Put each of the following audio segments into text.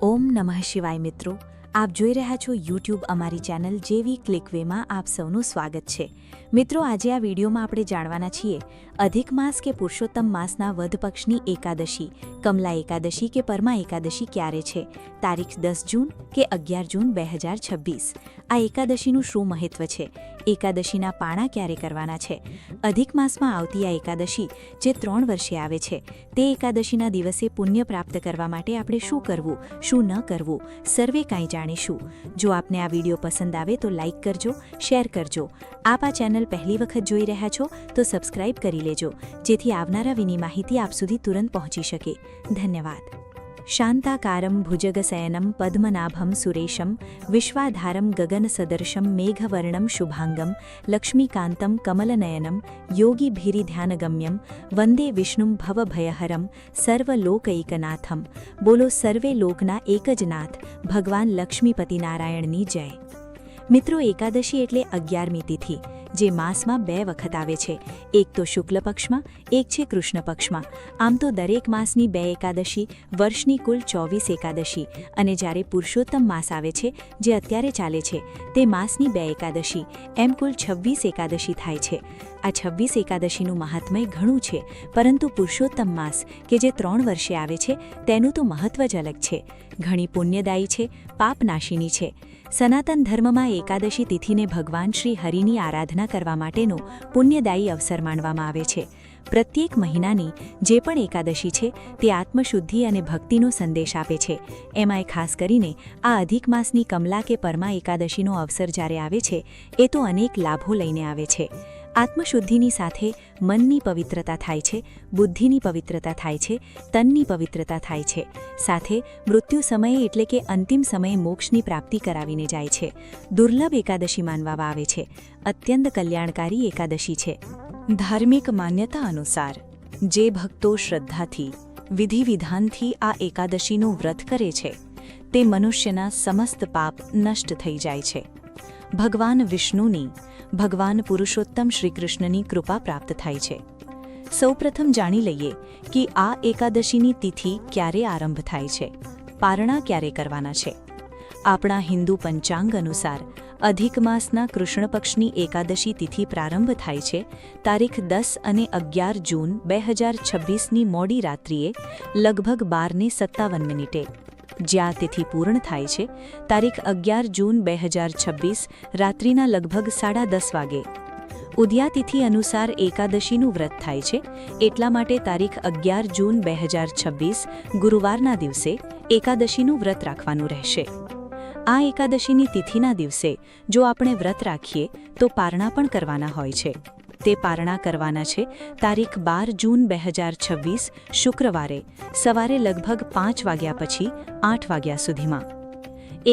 ઓમ નમઃ શિવાય મિત્રો, આપ જોઈ રહ્યા છો યુટ્યુબ અમારી ચેનલ જેવી ક્લિકવેમાં આપ સૌનું સ્વાગત છે। મિત્રો, આજે આ વિડીયોમાં આપણે જાણવાના છીએ અધિક માસ કે પુરુષોત્તમ માસના વધ પક્ષની એકાદશી, કમલા એકાદશી કે પરમા એકાદશી ક્યારે છે, તારીખ 10 જૂન કે 11 જૂન 2026। આ એકાદશીનું શું મહત્વ છે, એકાદશીના પાણા ક્યારે કરવાના છે, અધિક માસમાં આવતી આ એકાદશી જે 3 વર્ષે આવે છે તે એકાદશીના દિવસે પુણ્ય પ્રાપ્ત કરવા માટે આપણે શું કરવું, શું ન કરવું, સર્વે કાંઈ જાણીશું। જો આપને આ વિડીયો પસંદ આવે તો લાઇક કરજો, શેર કરજો। આપ આ ચેનલ પહેલી વખત જોઈ રહ્યા છો તો સબસ્ક્રાઇબ કરી લેજો, જેથી આવનારા વિની માહિતી આપ સુધી તુરંત પહોંચી શકે। ધન્યવાદ। શાંતાકારમ ભુજગશયનમ પદ્મનાભમ સુરેશમ વિશ્વાધારમ ગગનસદર્શમ મેઘવર્ણમ શુભાંગમ લક્ષ્મીકાંતમ કમલનયનમ યોગીભીરિધ્યાનગમ્યમ વંદે વિષ્ણુમ ભવભયહરમ સર્વલોકૈકનાથમ। બોલો સર્વે લોકના એક જ નાથ ભગવાન લક્ષ્મીપતિ નારાયણની જય। મિત્રો, એકાદશી એટલે 11મી તિથિ, જે માસમાં 2 વખત આવે છે, એક તો શુક્લ પક્ષમાં, એક છે કૃષ્ણ પક્ષમાં। આમ તો દરેક માસની 2 એકાદશી, વર્ષની કુલ 24 એકાદશી, અને જ્યારે પુરુષોત્તમ માસ આવે છે જે અત્યારે ચાલે છે તે માસની 2 એકાદશી, એમ કુલ 26 એકાદશી થાય છે। આ 26 એકાદશીનું મહાત્મય ઘણું છે, પરંતુ પુરુષોત્તમ માસ કે જે 3 વર્ષે આવે છે તેનું તો મહત્વ જ અલગ છે, ઘણી પુણ્યદાયી છે, પાપનાશિની છે। સનાતન ધર્મમાં એકાદશી તિથિને ભગવાન શ્રી હરિની આરાધના કરવા માટેનો પુણ્યદાયી અવસર માનવામાં આવે છે। પ્રત્યેક મહિનાની જે પણ એકાદશી છે તે આત્મશુદ્ધિ અને ભક્તિનો સંદેશ આપે છે। એમાંય ખાસ કરીને આ અધિક માસની કમલા કે પરમા એકાદશીનો અવસર જ્યારે આવે છે એ તો અનેક લાભો લઈને આવે છે। આત્મશુદ્ધિની સાથે મનની પવિત્રતા થાય છે, બુદ્ધિની પવિત્રતા થાય છે, તનની પવિત્રતા થાય છે, સાથે મૃત્યુ સમયે એટલે કે અંતિમ સમયે મોક્ષની પ્રાપ્તિ કરાવીને જાય છે। દુર્લભ એકાદશી માનવામાં આવે છે, અત્યંત કલ્યાણકારી એકાદશી છે। ધાર્મિક માન્યતા અનુસાર જે ભક્તો શ્રદ્ધાથી, વિધિ વિધાનથી આ એકાદશીનું વ્રત કરે છે તે મનુષ્યના સમસ્ત પાપ નષ્ટ થઈ જાય છે। ભગવાન વિષ્ણુની, ભગવાન પુરુષોત્તમ શ્રીકૃષ્ણની કૃપા પ્રાપ્ત થાય છે। સૌપ્રથમ જાણી લઈએ કે આ એકાદશીની તિથિ ક્યારે આરંભ થાય છે, પારણા ક્યારે કરવાના છે। આપણા હિન્દુ પંચાંગ અનુસાર અધિક માસના કૃષ્ણ પક્ષની એકાદશી તિથિ પ્રારંભ થાય છે તારીખ 10 અને 11 જૂન 2026ની મોડી રાત્રિએ લગભગ 12:57 જ્યાં તિથિ પૂર્ણ થાય છે તારીખ 11 જૂન 2026 રાત્રિના લગભગ 10:30 વાગે। ઉદયાતિથિ અનુસાર એકાદશીનું વ્રત થાય છે, એટલા માટે તારીખ 11 જૂન 2026 ગુરુવારના દિવસે એકાદશીનું વ્રત રાખવાનું રહેશે। આ એકાદશીની તિથિના દિવસે જો આપણે વ્રત રાખીએ તો પારણા પણ કરવાના હોય છે। તે પારણા કરવાના છે તારીખ 12 જૂન 2026 શુક્રવારે સવારે લગભગ 5 વાગ્યા પછી 8 વાગ્યા સુધીમાં।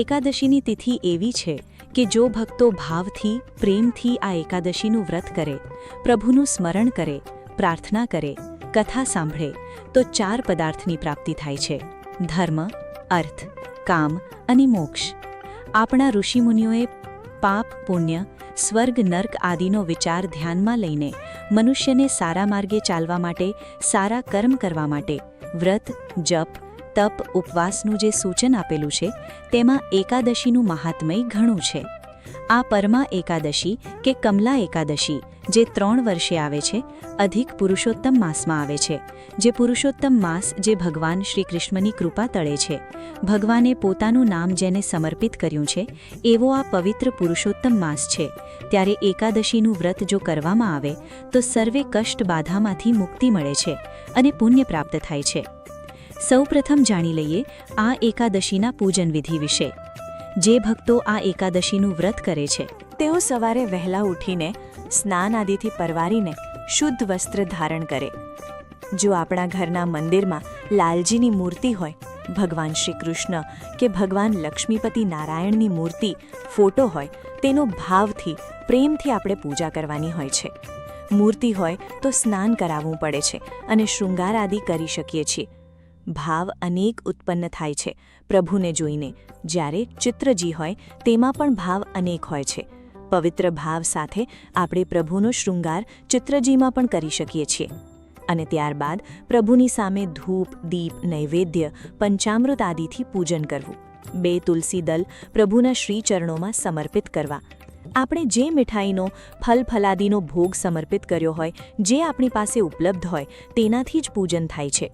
એકાદશીની તિથિ એવી છે કે જો ભક્તો ભાવથી, પ્રેમથી આ એકાદશીનું વ્રત કરે, પ્રભુનું સ્મરણ કરે, પ્રાર્થના કરે, કથા સાંભળે તો 4 પદાર્થની પ્રાપ્તિ થાય છે: ધર્મ, અર્થ, કામ અને મોક્ષ। આપણા ઋષિમુનિઓએ પાપ, પુણ્ય, સ્વર્ગ, નર્ક આદિનો વિચાર ધ્યાનમાં લઈને મનુષ્યને સારા માર્ગે ચાલવા માટે, સારા કર્મ કરવા માટે વ્રત, જપ, તપ, ઉપવાસનું જે સૂચન આપેલું છે તેમાં એકાદશીનું મહાત્મય ઘણું છે। આ પરમા એકાદશી કે કમલા એકાદશી જે 3 વર્ષે આવે છે, અધિક પુરુષોત્તમ માસમાં આવે છે, જે પુરુષોત્તમ માસ જે ભગવાન શ્રી કૃષ્ણની કૃપા તળે છે। ભગવાને પોતાનું નામ જેને સમર્પિત કર્યું છે એવો આ પવિત્ર પુરુષોત્તમ માસ છે, ત્યારે એકાદશીનું વ્રત જો કરવામાં આવે તો સર્વે કષ્ટ બાધામાંથી મુક્તિ મળે છે અને પુણ્ય પ્રાપ્ત થાય છે। સૌપ્રથમ જાણી લઈએ આ એકાદશીના પૂજન વિધિ વિશે। જે ભક્તો આ એકાદશીનું વ્રત કરે છે તેઓ સવારે વહેલા ઉઠીને સ્નાન આદિથી પરવારીને શુદ્ધ વસ્ત્ર ધારણ કરે। જો આપણા ઘરના મંદિરમાં લાલજીની મૂર્તિ હોય, ભગવાન શ્રી કૃષ્ણ કે ભગવાન લક્ષ્મીપતિ નારાયણની મૂર્તિ, ફોટો હોય, તેનો ભાવથી, પ્રેમથી આપણે પૂજા કરવાની હોય છે। મૂર્તિ હોય તો સ્નાન કરાવવું પડે છે અને શૃંગાર આદિ કરી શકીએ છીએ। ભાવ અનેક ઉત્પન્ન થાય છે પ્રભુને જોઈને, જ્યારે ચિત્રજી હોય તેમાં પણ ભાવ અનેક હોય છે। પવિત્ર ભાવ સાથે આપણે પ્રભુનો શૃંગાર ચિત્રજીમાં પણ કરી શકીએ છીએ। અને ત્યારબાદ પ્રભુની સામે ધૂપ, દીપ, નૈવેદ્ય, પંચામૃત આદિથી પૂજન કરવું. 2 તુલસી દલ પ્રભુના શ્રીચરણોમાં સમર્પિત કરવા. આપણે જે મીઠાઈનો, ફલફલાદીનો ભોગ સમર્પિત કર્યો હોય, જે આપણી પાસે ઉપલબ્ધ હોય તેનાથી જ પૂજન થાય છે.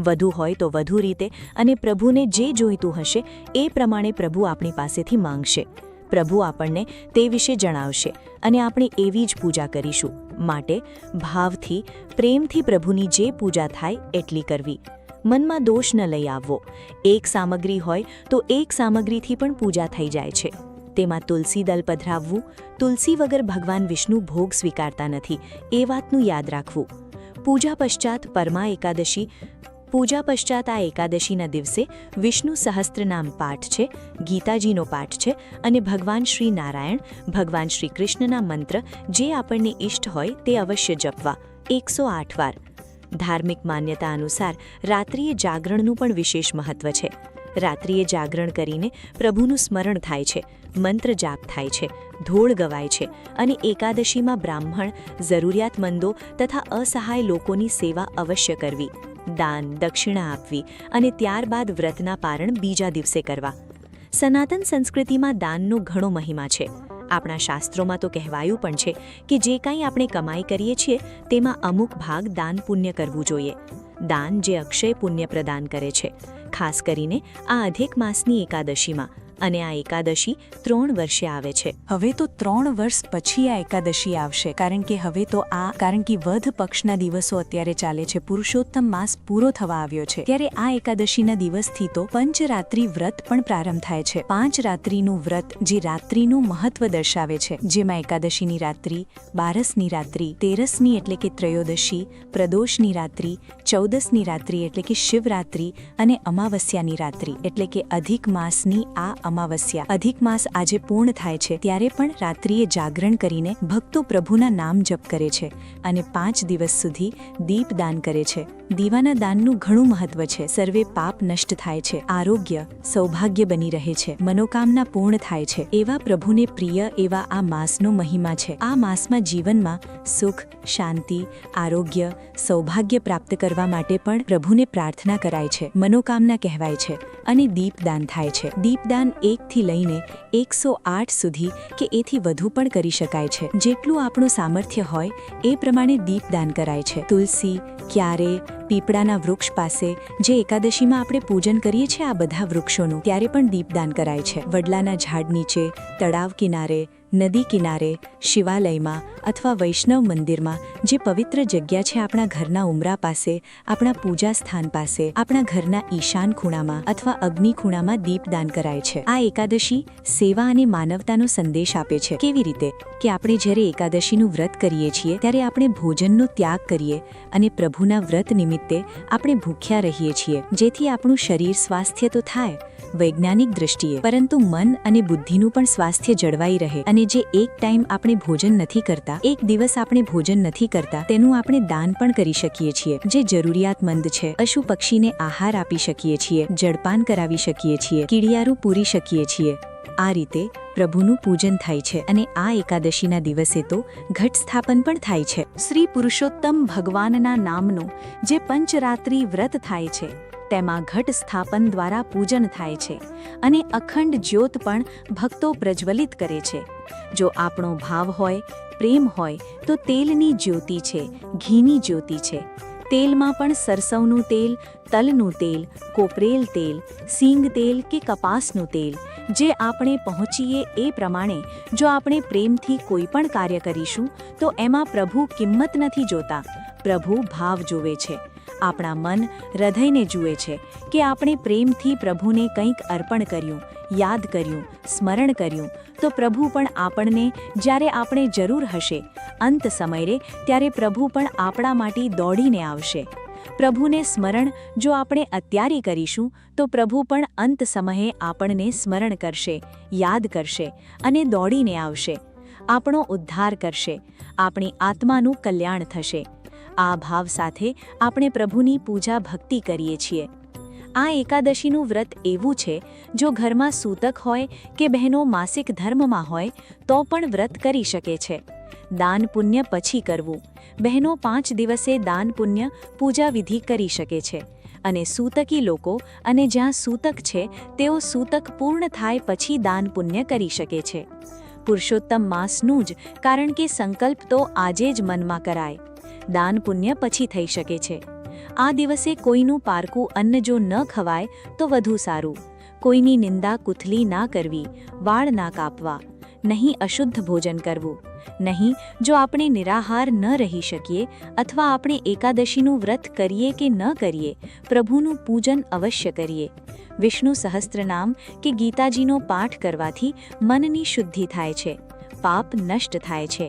વધુ હોય તો વધુ રીતે, અને પ્રભુને જે જોઈતું હશે એ પ્રમાણે પ્રભુ આપણી પાસેથી માંગશે. પ્રભુ આપણને તે વિશે જણાવશે અને આપણે એવી જ પૂજા કરીશું. માટે ભાવથી, પ્રેમથી પ્રભુની જે પૂજા થાય એટલી કરવી. મનમાં દોષ ન લઈ આવવો. એક સામગ્રી હોય તો એક સામગ્રીથી પણ પૂજા થઈ જાય છે. તેમાં તુલસી દલ પધરાવવું. તુલસી વગર ભગવાન વિષ્ણુ ભોગ સ્વીકારતા નથી, એ વાતનું યાદ રાખવું. પૂજા પશ્ચાત આ એકાદશીના દિવસે વિષ્ણુ સહસ્ત્રનામ પાઠ છે, ગીતાજીનો પાઠ છે અને ભગવાન શ્રી નારાયણ, ભગવાન શ્રી કૃષ્ણના મંત્ર જે આપણને ઇષ્ટ હોય તે અવશ્ય જપવા 108 વાર. ધાર્મિક માન્યતા અનુસાર રાત્રિએ જાગરણનું પણ વિશેષ મહત્વ છે. રાત્રિએ જાગરણ કરીને પ્રભુનું સ્મરણ થાય છે, મંત્ર જાપ થાય છે, ધોળ ગવાય છે અને એકાદશીમાં બ્રાહ્મણ, જરૂરિયાતમંદો તથા અસહાય લોકોની સેવા અવશ્ય કરવી. દાન, દક્ષિણા આપવી અને ત્યારબાદ વ્રતના પારણ બીજા દિવસે કરવા. સનાતન સંસ્કૃતિમાં દાનનો ઘણો મહિમા છે. આપણા શાસ્ત્રોમાં તો કહેવાયું પણ છે કે જે કંઈ આપણે કમાઈ કરીએ છીએ તેમાં અમુક ભાગ દાન પુણ્ય કરવું જોઈએ. દાન જે અક્ષય પુણ્ય પ્રદાન કરે છે, ખાસ કરીને આ અધિક માસની એકાદશીમાં. અને આ એકાદશી 3 વર્ષે આવે છે. હવે તો 3 વર્ષ પછી આ એકાદશી આવશે, કારણ કે વધ પક્ષના દિવસો અત્યારે ચાલે છે. પુરુષોત્તમ માસ પૂરો થવા આવ્યો છે, ત્યારે આ એકાદશીના દિવસથી તો પંચરાત્રિ વ્રત પણ પ્રારંભ થાય છે. 5 રાત્રિનું વ્રત જે રાત્રિનું મહત્વ દર્શાવે છે, જેમાં એકાદશીની રાત્રિ, 12સની રાત્રિ, 13સની એટલે કે ત્રયોદશી, પ્રદોષની રાત્રિ, 14સની રાત્રિ એટલે કે શિવરાત્રિ અને અમાવસ્યાની રાત્રિ એટલે કે અધિક માસની આ અમાવસ્યા. અધિક માસ આજે પૂર્ણ થાય છે ત્યારે પણ રાત્રિએ જાગરણ કરીને ભક્તો પ્રભુના નામ જપ કરે છે અને 5 દિવસ સુધી દીપદાન કરે છે. દીવાના દાનનું ઘણું મહત્વ છે. સર્વે પાપ નષ્ટ થાય છે, આરોગ્ય, સૌભાગ્ય બની રહે છે, મનોકામના પૂર્ણ થાય છે. એવા પ્રભુને પ્રિય એવા આ માસનો મહિમા છે. આ માસમાં જીવનમાં સુખ, શાંતિ, આરોગ્ય, સૌભાગ્ય પ્રાપ્ત કરવા માટે પણ પ્રભુને પ્રાર્થના કરાય છે, મનોકામના કહેવાય છે અને દીપદાન થાય છે. દીપદાન 1 થી લઈને 108 સુધી કે એથી વધુ પણ કરી શકાય છે. જેટલું આપણું સામર્થ્ય હોય એ પ્રમાણે દીપદાન કરાય છે. તુલસી, ક્યારે, પીપળાના વૃક્ષ પાસે જે એકાદશીમાં આપણે પૂજન કરીએ છીએ આ બધા વૃક્ષોનું, ત્યારે પણ દીપદાન કરાય છે. વડલાના ઝાડ નીચે, તળાવ કિનારે, નદી કિનારે, શિવાલયમાં અથવા વૈષ્ણવ મંદિરમાં, જે પવિત્ર જગ્યા છે આપણા ઘરના ઉંબરા પાસે, આપણા પૂજા સ્થાન પાસે, આપણા ઘરના ઈશાન ખૂણામાં અથવા અગ્નિ ખૂણામાં દીપદાન કરાય છે. આ એકાદશી સેવા અને માનવતાનો સંદેશ આપે છે. કેવી રીતે? કે આપણે જ્યારે એકાદશીનું વ્રત કરીએ છીએ ત્યારે આપણે ભોજનનો ત્યાગ કરીએ અને પ્રભુના વ્રત નિમિત્તે આપણે ભૂખ્યા રહીએ છીએ, જેથી આપણું શરીર સ્વાસ્થ્ય તો થાય વૈજ્ઞાનિક દૃષ્ટિએ, પરંતુ મન અને બુદ્ધિનું પણ સ્વાસ્થ્ય જળવાઈ રહે. અને જે એક ટાઈમ આપણે ભોજન નથી કરતા, એક દિવસ આપણે ભોજન નથી કરતા, તેનું આપણે દાન પણ કરી શકીએ છીએ. જે જરૂરિયાતમંદ છે, પશુ પક્ષીને આહાર આપી શકીએ છીએ, જળપાન કરાવી શકીએ છીએ, કીડિયારું પૂરી શકીએ છીએ. આ રીતે પ્રભુનું પૂજન થાય છે અને આ એકાદશીના દિવસે તો ઘટ સ્થાપન પણ થાય છે. શ્રી પુરુષોત્તમ ભગવાનના નામનું જે પંચરાત્રિ વ્રત થાય છે તેમાં ઘટ સ્થાપન દ્વારા પૂજન થાય છે અને અખંડ જ્યોત પણ ભક્તો પ્રજ્વલિત કરે છે. જો આપણો ભાવ હોય, પ્રેમ હોય તો તેલની જ્યોતિ છે, ઘીની જ્યોતિ છે. તેલમાં પણ સરસવનું તેલ, તલનું તેલ, કોપરેલ તેલ, સિંગ તેલ કે કપાસનું તેલ, જે આપણે પહોંચીએ એ પ્રમાણે જો આપણે પ્રેમથી કોઈ પણ કાર્ય કરીશું તો એમાં પ્રભુ કિંમત નથી જોતા, પ્રભુ ભાવ જોવે છે. આપણા મન, હૃદયને જુએ છે કે આપણે પ્રેમથી પ્રભુને કંઈક અર્પણ કર્યું, યાદ કર્યું, સ્મરણ કર્યું તો પ્રભુ પણ આપણને જ્યારે આપણે જરૂર હશે, અંત સમયે, ત્યારે પ્રભુ પણ આપણા માટે દોડીને આવશે. પ્રભુને સ્મરણ જો આપણે અત્યારે કરીશું તો પ્રભુ પણ અંત સમયે આપણને સ્મરણ કરશે, યાદ કરશે અને દોડીને આવશે. આપણો ઉદ્ધાર કરશે, આપણી આત્માનું કલ્યાણ થશે. આ ભાવ સાથે આપણે પ્રભુની પૂજા ભક્તિ કરીએ છીએ. આ એકાદશીનું વ્રત એવું છે, જો ઘરમાં સૂતક હોય કે બહેનો માસિક ધર્મમાં હોય તો પણ વ્રત કરી શકે છે. દાન પુણ્ય પછી કરવું. બહેનો 5 દિવસે દાન પુણ્ય પૂજા વિધિ કરી શકે છે. અને સૂતકી લોકો અને જ્યાં સૂતક છે તેઓ સૂતક પૂર્ણ થાય પછી દાન પુણ્ય કરી શકે છે. પુરુષોત્તમ માસનું જ, કારણ કે સંકલ્પ તો આજે જ મનમાં કરાય. દાન પુણ્ય પછી થઈ શકે છે. આ દિવસે કોઈનું પારકું અન્ન જો ન ખવાય તો વધુ સારું. કોઈની નિંદા કુથલી ના કરવી, વાળ ના કાપવા, નહીં અશુદ્ધ ભોજન કરવું, નહીં જો આપણે નિરાહાર ન રહી શકીએ અથવા આપણે એકાદશીનું વ્રત કરીએ કે ન કરીએ, પ્રભુનું પૂજન અવશ્ય કરીએ. વિષ્ણુ સહસ્ત્રનામ કે ગીતાજીનો પાઠ કરવાથી મનની શુદ્ધિ થાય છે, પાપ નષ્ટ થાય છે.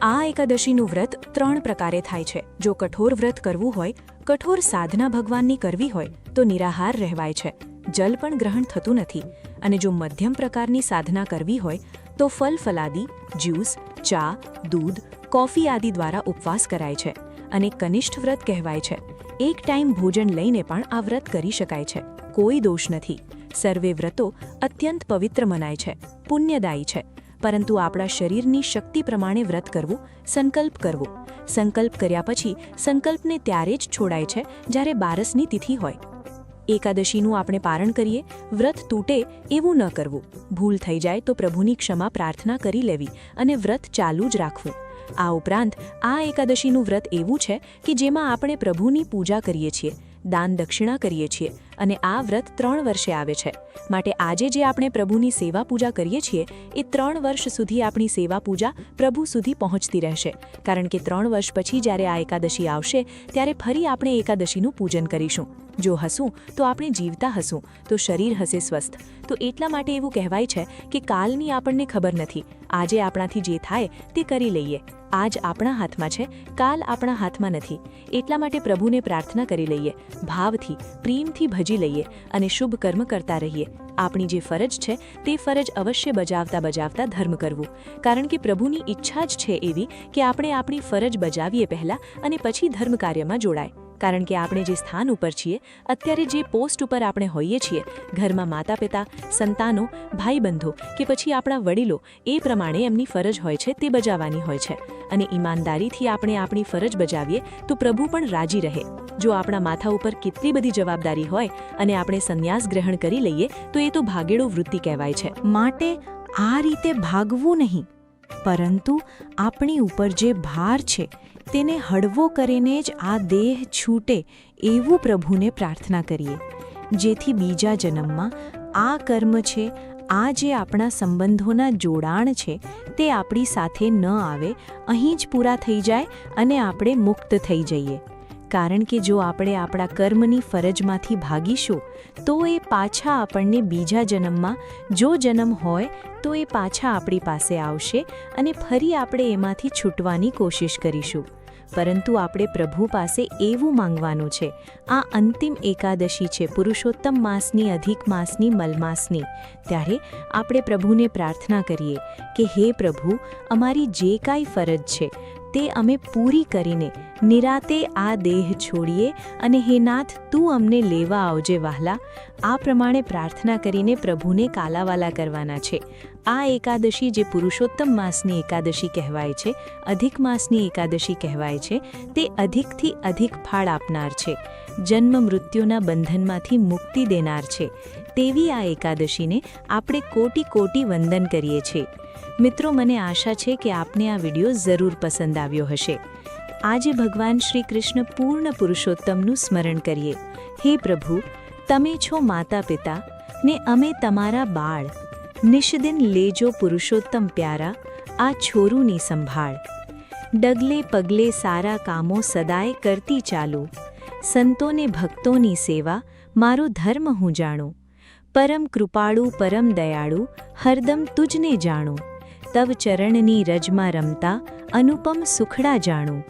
આ એકાદશીનું વ્રત 3 પ્રકારે થાય છે. જો કઠોર વ્રત કરવું હોય, કઠોર સાધના ભગવાનની કરવી હોય તો નિરાહાર રહેવાય છે, જલ પણ ગ્રહણ થતું નથી. અને જો મધ્યમ પ્રકારની સાધના કરવી હોય તો ફલ ફલાદી, જ્યુસ, ચા, દૂધ, કોફી આદિ દ્વારા ઉપવાસ કરાય છે. અને કનિષ્ઠ વ્રત કહેવાય છે. એક ટાઈમ ભોજન લઈને પણ આ વ્રત કરી શકાય છે, કોઈ દોષ નથી. સર્વે વ્રતો અત્યંત પવિત્ર મનાય છે, પુણ્યદાયી છે. પરંતુ આપણા શરીરની શક્તિ પ્રમાણે વ્રત કરવું, સંકલ્પ કરવો. સંકલ્પ કર્યા પછી સંકલ્પને ત્યારે જ છોડાય છે જ્યારે બારસની તિથિ હોય. એકાદશીનું આપણે પારણ કરીએ, વ્રત તૂટે એવું ન કરવું. ભૂલ થઈ જાય તો પ્રભુની ક્ષમા પ્રાર્થના કરી લેવી અને વ્રત ચાલુ જ રાખવું. આ ઉપરાંત આ એકાદશીનું વ્રત એવું છે કે જેમાં આપણે પ્રભુની પૂજા કરીએ છીએ, દાન દક્ષિણા કરીએ છીએ અને આ વ્રત 3 વર્ષે આવે છે. માટે આજે જે આપણે પ્રભુની સેવા પૂજા કરીએ છીએ એ 3 વર્ષ સુધી આપણી સેવા પૂજા પ્રભુ સુધી પહોંચતી રહેશે. કારણ કે 3 વર્ષ પછી જ્યારે આ એકાદશી આવશે ત્યારે ફરી આપણે એકાદશીનું પૂજન કરીશું. જો હસું તો આપણે જીવતા હસું, તો શરીર હશે સ્વસ્થ. તો એટલા માટે એવું કહેવાય છે કે કાલની આપણને ખબર નથી, આજે આપણાથી જે થાય તે કરી લઈએ. આજ આપણા હાથમાં છે, કાલ આપણા હાથમાં નથી. એટલા માટે પ્રભુને પ્રાર્થના કરી લઈએ, ભાવથી, પ્રેમથી ભજી લઈએ અને શુભ કર્મ કરતા રહીએ. આપણી જે ફરજ છે તે ફરજ અવશ્ય બજાવતા ધર્મ કરવું. કારણ કે પ્રભુની ઈચ્છા જ છે એવી કે આપણે આપણી ફરજ બજાવીએ પહેલાં અને પછી ધર્મ કાર્યમાં જોડાય. કારણ કે આપણે જે સ્થાન ઉપર છીએ, અત્યારે જે પોસ્ટ ઉપર આપણે હોઈએ છીએ, ઘરમાં માતા પિતા, સંતાનો, ભાઈબંધો કે પછી આપણા વડીલો, એ પ્રમાણે એમની ફરજ હોય છે તે બજાવવાની હોય છે. અને ઈમાનદારીથી આપણે આપણી ફરજ બજાવીએ તો પ્રભુ પણ રાજી રહે. જો આપણા માથા ઉપર કેટલી બધી જવાબદારી હોય અને આપણે સંન્યાસ ગ્રહણ કરી લઈએ તો એ તો ભાગેડો વૃત્તિ કહેવાય છે. માટે આ રીતે ભાગવું નહીં, પરંતુ આપણી ઉપર જે ભાર છે તેને હળવો કરીને જ આ દેહ છૂટે એવું પ્રભુને પ્રાર્થના કરીએ, જેથી બીજા જન્મમાં આ કર્મ છે, આ જે આપણા સંબંધોના જોડાણ છે તે આપણી સાથે ન આવે, અહીં જ પૂરા થઈ જાય અને આપણે મુક્ત થઈ જઈએ. કારણ કે જો આપણે આપણા કર્મની ફરજમાંથી ભાગીશું તો એ પાછા આપણને બીજા જન્મમાં, જો જન્મ હોય તો એ પાછા આપણી પાસે આવશે અને ફરી આપણે એમાંથી છૂટવાની કોશિશ કરીશું. પરંતુ આપણે પ્રભુ પાસે એવું માંગવાનું છે, આ અંતિમ એકાદશી છે પુરુષોત્તમ માસની, અધિક માસની, મલમાસની, ત્યારે આપણે પ્રભુને પ્રાર્થના કરીએ કે હે પ્રભુ, અમારી જે કાંઈ ફરજ છે તે અમે પૂરી કરીને નિરાતે આ દેહ છોડીએ અને હે નાથ, તું અમને લેવા આવજે વહાલા. આ પ્રમાણે પ્રાર્થના કરીને પ્રભુને કાલાવાલા કરવાના છે. આ એકાદશી જે પુરુષોત્તમ માસની એકાદશી કહેવાય છે, અધિક માસની એકાદશી કહેવાય છે, તે અધિકથી અધિક ફળ આપનાર છે, જન્મ મૃત્યુના બંધનમાંથી મુક્તિ દેનાર છે. તેવી આ એકાદશીને આપણે કોટી કોટી વંદન કરીએ છીએ. મિત્રો, મને આશા છે કે આપને આ વિડીયો જરૂર પસંદ આવ્યો હશે. આજે ભગવાન શ્રી કૃષ્ણ પૂર્ણ પુરુષોત્તમનું સ્મરણ કરીએ. હે પ્રભુ, તમે છો માતા પિતા ને અમે તમારા બાળ. નિષ્દિન લેજો પુરુષોત્તમ પ્યારા, આ છોરુની સંભાળ. ડગલે પગલે સારા કામો સદાય કરતી ચાલું. સંતોને ભક્તોની સેવા મારો ધર્મ હું જાણું. પરમ કૃપાળુ પરમ દયાળુ હરદમ તુજને જાણું. તવ ચરણની રજમાં રમતા અનુપમ સુખડા જાણું.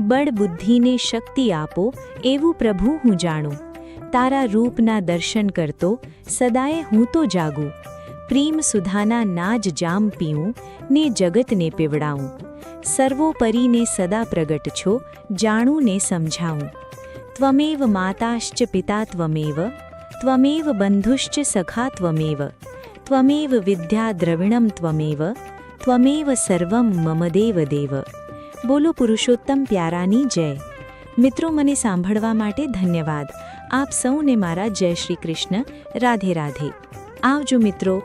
બળ બુદ્ધિને શક્તિ આપો એવું પ્રભુ હું જાણું. તારા રૂપના દર્શન કરતો સદાય હું તો જાગું. પ્રેમ સુધાના નાજ જામ પીઉં ને જગતને પીવડાવું. સર્વોપરીને સદા પ્રગટ છો, જાણું ને સમજાવું. ત્વમેવ માતાશ્ચ પિતા ત્વમેવ, ત્વમેવ બંધુશ્ચ સખા ત્વમેવ, ત્વમેવ વિદ્યા દ્રવિણમ ત્વમેવ, ત્વમેવ સર્વમ મમ દેવ દેવ. બોલો પુરુષોત્તમ પ્યારાની જય. મિત્રો, મને સાંભળવા માટે ધન્યવાદ. આપ સૌને મારા જય શ્રી કૃષ્ણ. રાધે રાધે. આવજો મિત્રો.